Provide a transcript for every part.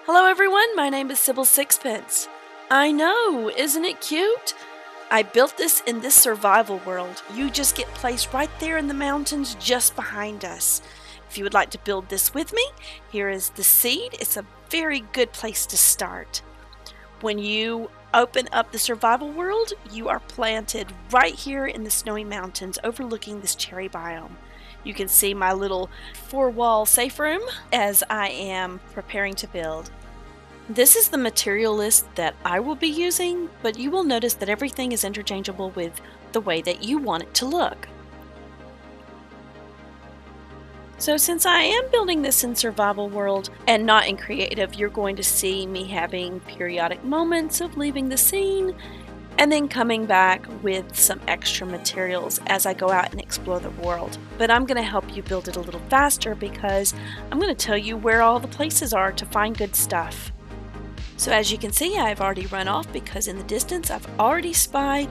Hello everyone, my name is Cybill Sixpence. I know, isn't it cute? I built this in this survival world. You just get placed right there in the mountains just behind us. If you would like to build this with me, here is the seed. It's a very good place to start. When you open up the survival world, you are planted right here in the snowy mountains overlooking this cherry biome. You can see my little 4-wall safe room as I am preparing to build. This is the material list that I will be using, but you will notice that everything is interchangeable with the way that you want it to look. So since I am building this in survival world and not in creative, you're going to see me having periodic moments of leaving the scene and then coming back with some extra materials as I go out and explore the world. But I'm going to help you build it a little faster because I'm going to tell you where all the places are to find good stuff. So as you can see, I've already run off because in the distance I've already spied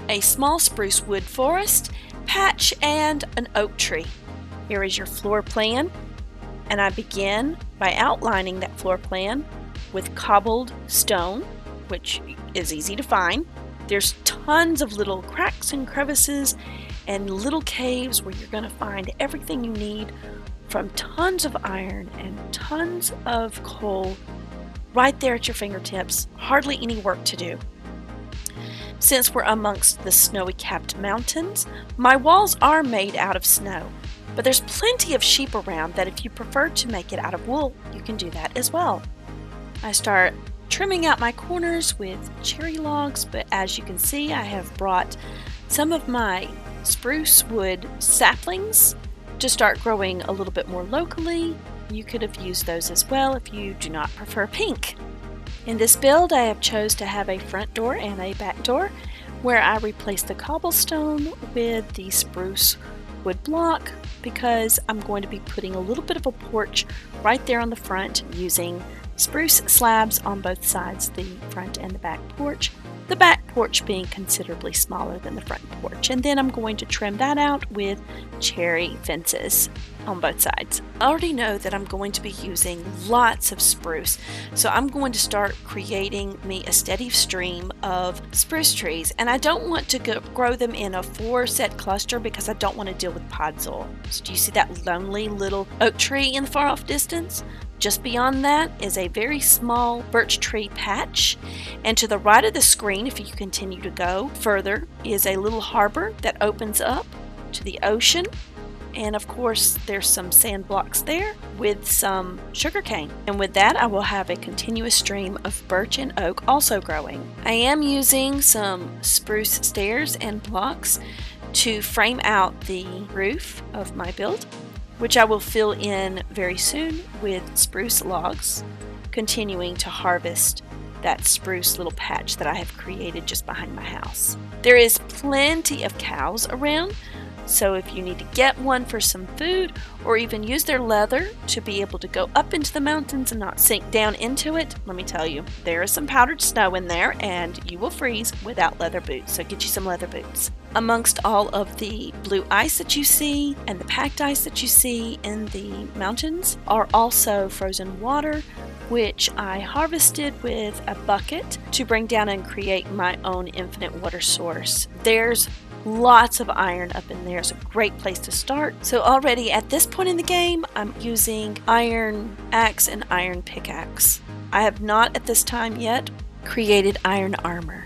a small spruce wood forest, patch, and an oak tree. Here is your floor plan, and I begin by outlining that floor plan with cobbled stone, which is easy to find. There's tons of little cracks and crevices and little caves where you're going to find everything you need, from tons of iron and tons of coal right there at your fingertips. Hardly any work to do. Since we're amongst the snowy capped mountains, my walls are made out of snow, but there's plenty of sheep around that if you prefer to make it out of wool, you can do that as well. I start trimming out my corners with cherry logs, but as you can see, I have brought some of my spruce wood saplings to start growing a little bit more locally. You could have used those as well if you do not prefer pink. In this build, I have chose to have a front door and a back door where I replaced the cobblestone with the spruce wood block because I'm going to be putting a little bit of a porch right there on the front using spruce slabs on both sides, the front and the back porch. The back porch being considerably smaller than the front porch. And then I'm going to trim that out with cherry fences on both sides. I already know that I'm going to be using lots of spruce, so I'm going to start creating me a steady stream of spruce trees, and I don't want to grow them in a 4-set cluster because I don't want to deal with podzol. So do you see that lonely little oak tree in the far off distance? Just beyond that is a very small birch tree patch, and to the right of the screen, if you continue to go further, is a little harbor that opens up to the ocean. And of course, there's some sand blocks there with some sugarcane. And with that, I will have a continuous stream of birch and oak also growing. I am using some spruce stairs and blocks to frame out the roof of my build, which I will fill in very soon with spruce logs, continuing to harvest that spruce little patch that I have created just behind my house. There is plenty of cows around, so if you need to get one for some food or even use their leather to be able to go up into the mountains and not sink down into it, let me tell you, there is some powdered snow in there and you will freeze without leather boots, so get you some leather boots. Amongst all of the blue ice that you see and the packed ice that you see in the mountains are also frozen water, which I harvested with a bucket to bring down and create my own infinite water source. There's lots of iron up in there. It's a great place to start. So already at this point in the game, I'm using iron axe and iron pickaxe. I have not at this time yet created iron armor.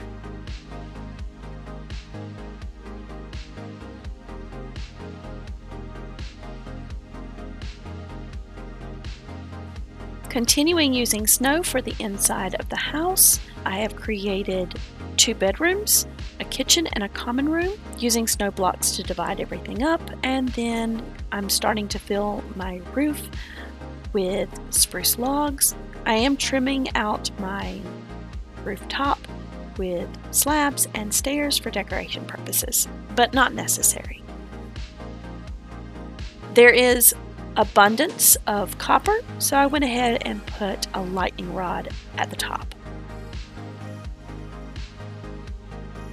Continuing using snow for the inside of the house, I have created 2 bedrooms, a kitchen, and a common room using snow blocks to divide everything up, and then I'm starting to fill my roof with spruce logs. I am trimming out my rooftop with slabs and stairs for decoration purposes, but not necessary. There is abundance of copper, so I went ahead and put a lightning rod at the top.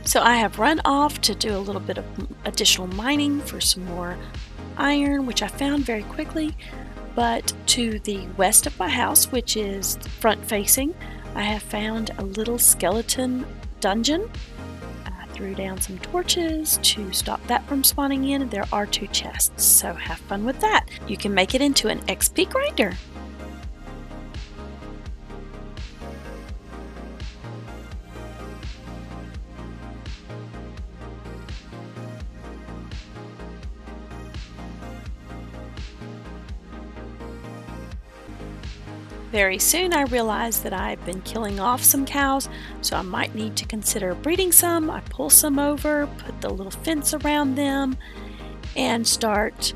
So I have run off to do a little bit of additional mining for some more iron, which I found very quickly. But to the west of my house, which is front facing, I have found a little skeleton dungeon. I threw down some torches to stop that from spawning in, and there are 2 chests, so have fun with that. You can make it into an XP grinder. Very soon I realized that I've been killing off some cows, so I might need to consider breeding some. I pull some over, put the little fence around them, and start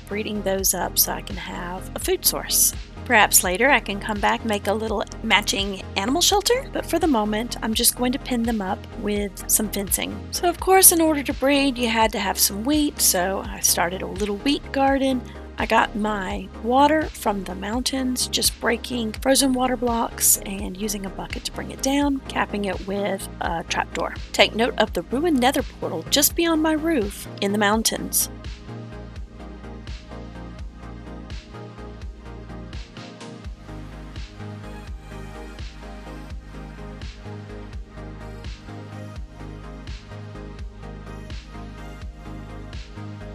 breeding those up so I can have a food source. Perhaps later I can come back, make a little matching animal shelter, but for the moment I'm just going to pin them up with some fencing. So of course, in order to breed you had to have some wheat, so I started a little wheat garden. I got my water from the mountains, just breaking frozen water blocks and using a bucket to bring it down, capping it with a trapdoor. Take note of the ruined nether portal just beyond my roof in the mountains.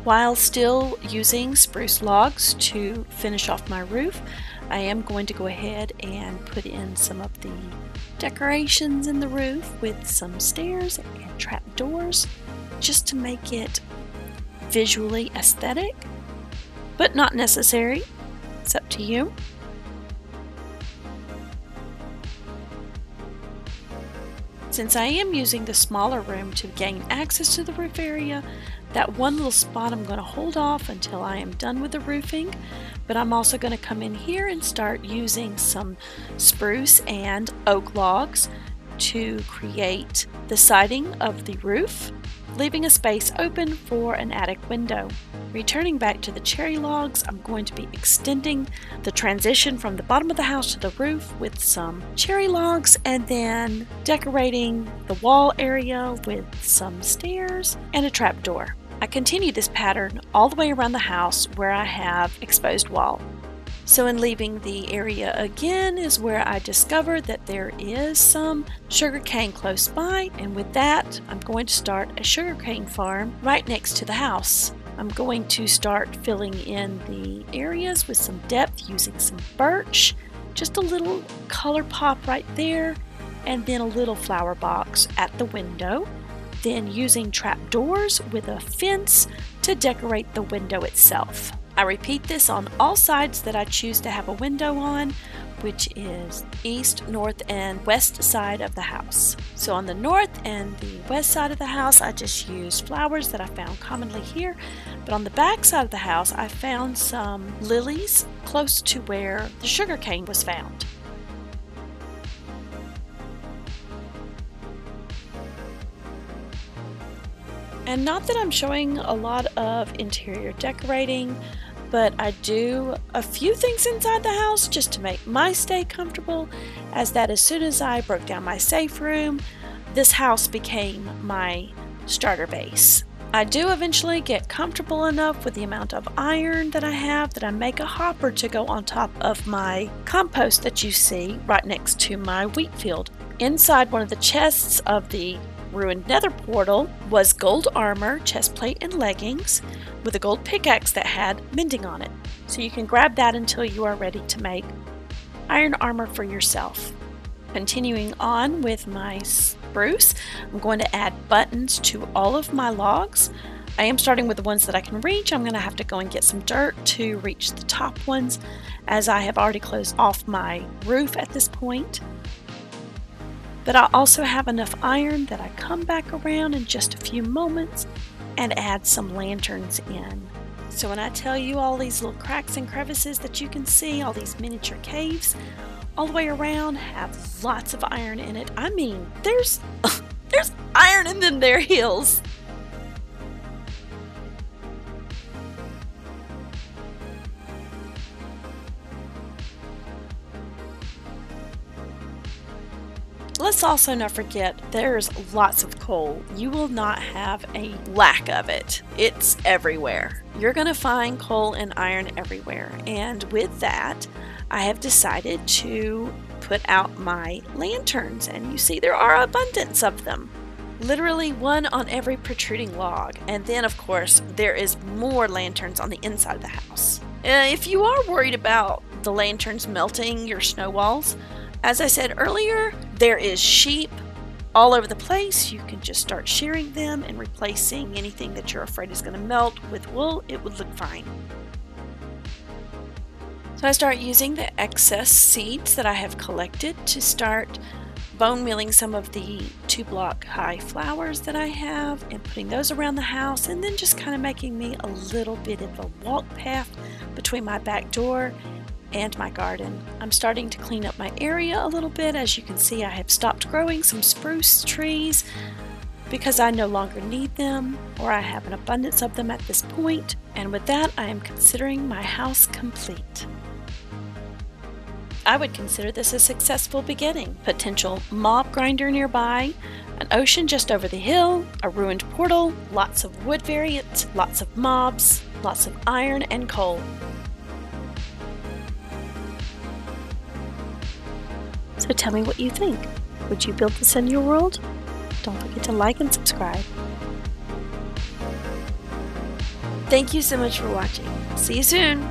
While still using spruce logs to finish off my roof, I am going to go ahead and put in some of the decorations in the roof with some stairs and trap doors just to make it visually aesthetic, but not necessary. It's up to you. Since I am using the smaller room to gain access to the roof area, that one little spot I'm going to hold off until I am done with the roofing, but I'm also going to come in here and start using some spruce and oak logs to create the siding of the roof, leaving a space open for an attic window. Returning back to the cherry logs, I'm going to be extending the transition from the bottom of the house to the roof with some cherry logs, and then decorating the wall area with some stairs and a trapdoor. I continue this pattern all the way around the house where I have exposed wall. So in leaving the area again is where I discovered that there is some sugarcane close by, and with that I'm going to start a sugarcane farm right next to the house. I'm going to start filling in the areas with some depth using some birch, just a little color pop right there, and then a little flower box at the window. Then using trapdoors with a fence to decorate the window itself. I repeat this on all sides that I choose to have a window on, which is east, north, and west side of the house. So on the north and the west side of the house, I just used flowers that I found commonly here, but on the back side of the house, I found some lilies close to where the sugarcane was found. And not that I'm showing a lot of interior decorating, but I do a few things inside the house just to make my stay comfortable, as that as soon as I broke down my safe room, this house became my starter base. I do eventually get comfortable enough with the amount of iron that I have that I make a hopper to go on top of my compost that you see right next to my wheat field. Inside one of the chests of the ruined nether portal was gold armor, chestplate, and leggings with a gold pickaxe that had mending on it. So you can grab that until you are ready to make iron armor for yourself. Continuing on with my spruce, I'm going to add buttons to all of my logs. I am starting with the ones that I can reach. I'm going to have to go and get some dirt to reach the top ones, as I have already closed off my roof at this point. But I'll also have enough iron that I come back around in just a few moments and add some lanterns in. So when I tell you all these little cracks and crevices that you can see, all these miniature caves all the way around have lots of iron in it. I mean, there's iron in them there hills. let's also not forget there's lots of coal. You will not have a lack of it. It's everywhere. You're going to find coal and iron everywhere. And with that, I have decided to put out my lanterns. And you see there are abundance of them. Literally one on every protruding log. And then, of course, there is more lanterns on the inside of the house. If you are worried about the lanterns melting your snow walls, as I said earlier, there is sheep all over the place. You can just start shearing them and replacing anything that you're afraid is going to melt with wool. It would look fine. So I start using the excess seeds that I have collected to start bone mealing some of the 2-block high flowers that I have and putting those around the house, and then just kind of making me a little bit of a walk path between my back door and my garden. I'm starting to clean up my area a little bit. As you can see, I have stopped growing some spruce trees because I no longer need them, or I have an abundance of them at this point. And with that, I am considering my house complete. I would consider this a successful beginning. Potential mob grinder nearby, an ocean just over the hill, a ruined portal, lots of wood variants, lots of mobs, lots of iron and coal. So tell me what you think. Would you build this in your world? Don't forget to like and subscribe. Thank you so much for watching. See you soon!